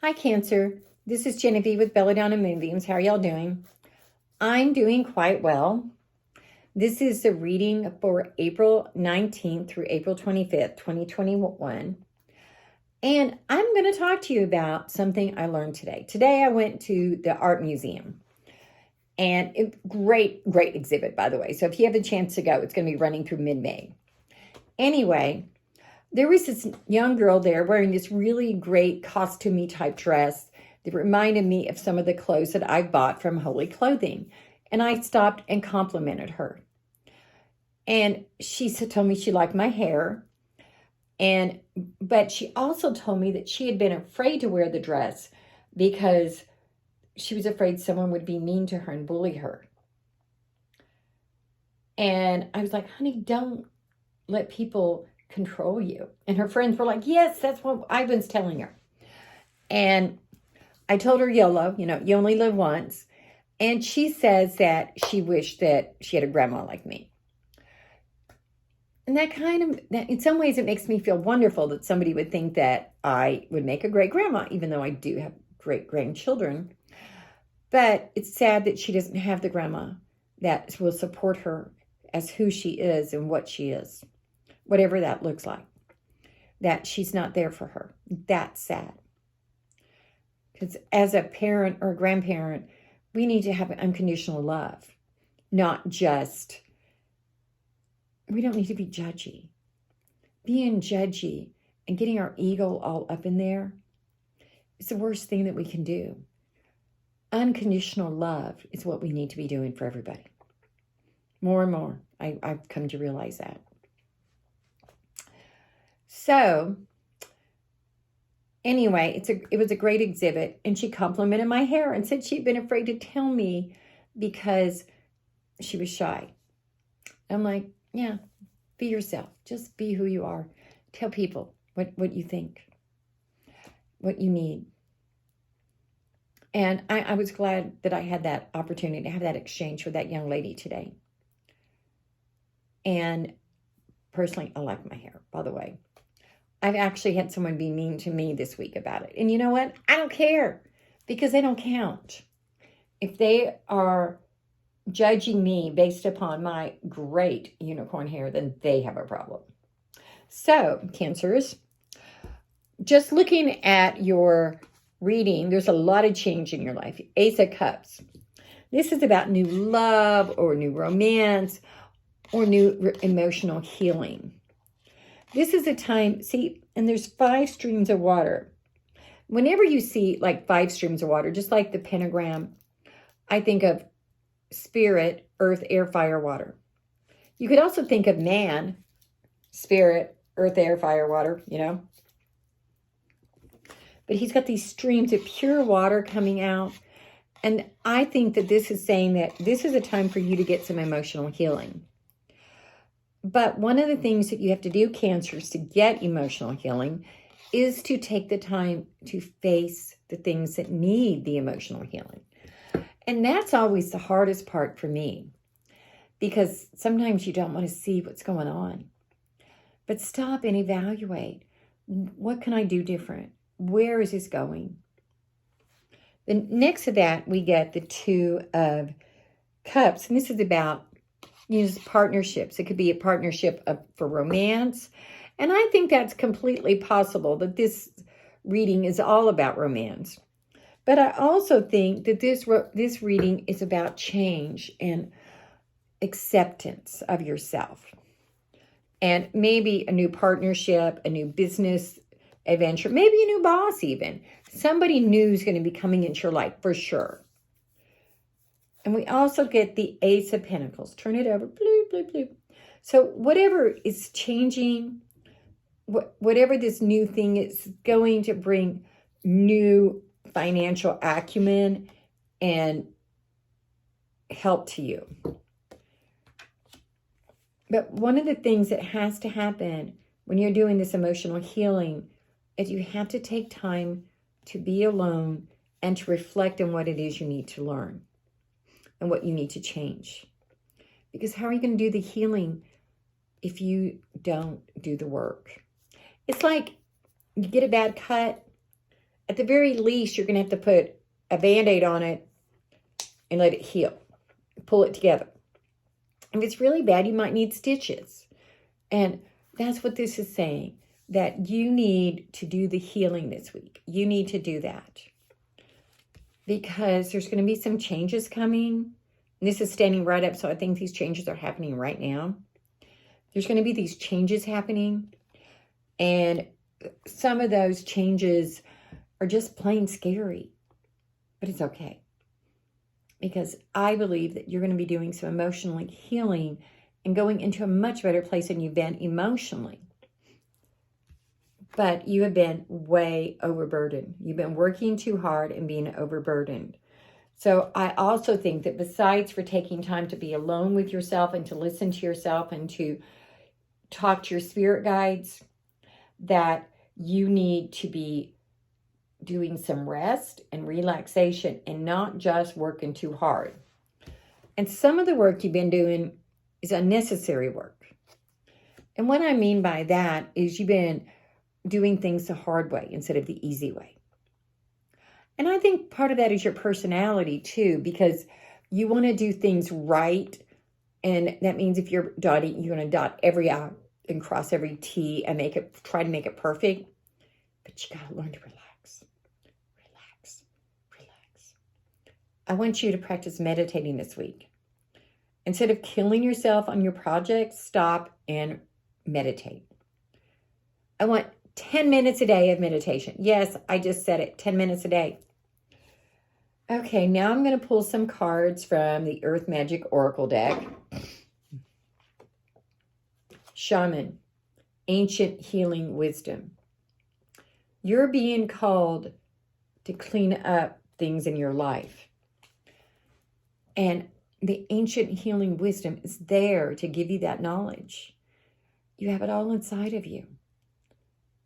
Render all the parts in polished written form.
Hi, Cancer. This is Genevieve with Belladonna and Moonbeams. How are y'all doing? I'm doing quite well. This is the reading for April 19th through April 25th, 2021. And I'm going to talk to you about something I learned today. Today I went to the art museum. And great exhibit, by the way. So if you have a chance to go, it's going to be running through mid-May. Anyway, there was this young girl there wearing this really great costumey type dress that reminded me of some of the clothes that I bought from Holy Clothing. And I stopped and complimented her. And she told me she liked my hair. But she also told me that she had been afraid to wear the dress because she was afraid someone would be mean to her and bully her. And I was like, honey, don't let people control you. And her friends were like, yes, that's what I was telling her. And I told her YOLO, you only live once. And she says that she wished that she had a grandma like me. And that in some ways, it makes me feel wonderful that somebody would think that I would make a great grandma, even though I do have great grandchildren. But it's sad that she doesn't have the grandma that will support her as who she is and what she is, whatever that looks like, that she's not there for her. That's sad. Because as a parent or a grandparent, we need to have unconditional love, not just, we don't need to be judgy. Being judgy and getting our ego all up in there is the worst thing that we can do. Unconditional love is what we need to be doing for everybody. More and more, I've come to realize that. So, anyway, it was a great exhibit, and she complimented my hair and said she'd been afraid to tell me because she was shy. I'm like, yeah, be yourself. Just be who you are. Tell people what you think, what you need. And I was glad that I had that opportunity to have that exchange with that young lady today. And personally, I like my hair, by the way. I've actually had someone be mean to me this week about it. And you know what? I don't care because they don't count. If they are judging me based upon my great unicorn hair, then they have a problem. So, Cancers, just looking at your reading, there's a lot of change in your life. Ace of Cups. This is about new love or new romance or new emotional healing. This is a time, see, and there's 5 streams of water. Whenever you see like 5 streams of water, just like the pentagram, I think of spirit, earth, air, fire, water. You could also think of man, spirit, earth, air, fire, water, But he's got these streams of pure water coming out. And I think that this is saying that this is a time for you to get some emotional healing. But one of the things that you have to do, Cancers, to get emotional healing is to take the time to face the things that need the emotional healing. And that's always the hardest part for me because sometimes you don't want to see what's going on. But stop and evaluate. What can I do different? Where is this going? Then next to that, we get the 2 of Cups. And this is about partnerships. It could be a partnership for romance. And I think that's completely possible that this reading is all about romance. But I also think that this reading is about change and acceptance of yourself. And maybe a new partnership, a new business adventure, maybe a new boss even. Somebody new is going to be coming into your life for sure. And we also get the Ace of Pentacles. Turn it over. Bloop, bloop, bloop. So whatever is changing, whatever this new thing is going to bring new financial acumen and help to you. But one of the things that has to happen when you're doing this emotional healing is you have to take time to be alone and to reflect on what it is you need to learn and what you need to change. Because how are you going to do the healing if you don't do the work? It's like you get a bad cut At the very least, you're going to have to put a Band-Aid on it and let it heal. Pull it together. If it's really bad, you might need stitches. And that's what this is saying, that you need to do the healing this week. You need to do that. Because there's going to be some changes coming. And this is standing right up, so I think these changes are happening right now. There's going to be these changes happening. And some of those changes are just plain scary. But it's okay. Because I believe that you're going to be doing some emotional healing and going into a much better place than you've been emotionally. But you have been way overburdened. You've been working too hard and being overburdened. So I also think that besides for taking time to be alone with yourself and to listen to yourself and to talk to your spirit guides, that you need to be doing some rest and relaxation and not just working too hard. And some of the work you've been doing is unnecessary work. And what I mean by that is you've been doing things the hard way instead of the easy way. And I think part of that is your personality too, because you want to do things right. And that means if you're dotting, you're going to dot every I and cross every T and try to make it perfect. But you got to learn to relax. Relax. Relax. I want you to practice meditating this week. Instead of killing yourself on your project, stop and meditate. I want 10 minutes a day of meditation. Yes, I just said it, 10 minutes a day. Okay, now I'm going to pull some cards from the Earth Magic Oracle deck. Shaman, Ancient Healing Wisdom. You're being called to clean up things in your life. And the Ancient Healing Wisdom is there to give you that knowledge. You have it all inside of you.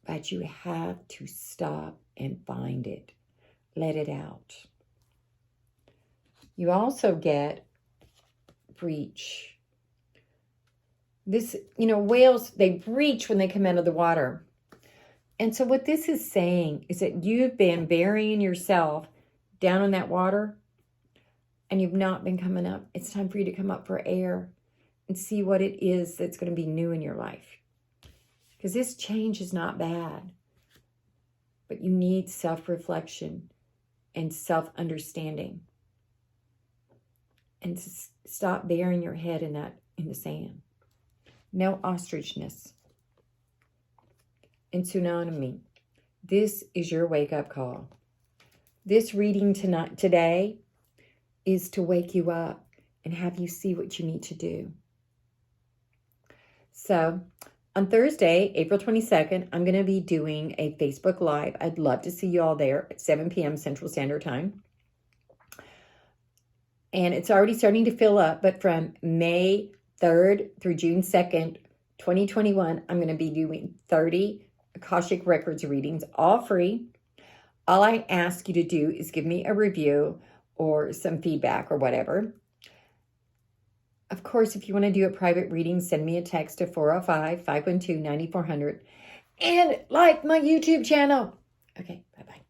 But you have to stop and find it. Let it out. You also get breach. This, whales, they breach when they come out of the water. And so what this is saying is that you've been burying yourself down in that water and you've not been coming up. It's time for you to come up for air and see what it is that's going to be new in your life. Because this change is not bad, but you need self-reflection and self-understanding. And to stop burying your head in the sand. No ostrichness. And tsunami, this is your wake-up call. This reading today is to wake you up and have you see what you need to do. So, on Thursday, April 22nd, I'm going to be doing a Facebook Live. I'd love to see you all there at 7 p.m. Central Standard Time. And it's already starting to fill up, but from May 3rd through June 2nd, 2021, I'm going to be doing 30 Akashic Records readings, all free. All I ask you to do is give me a review or some feedback or whatever. Of course, if you want to do a private reading, send me a text to 405-512-9400 and like my YouTube channel. Okay, bye-bye.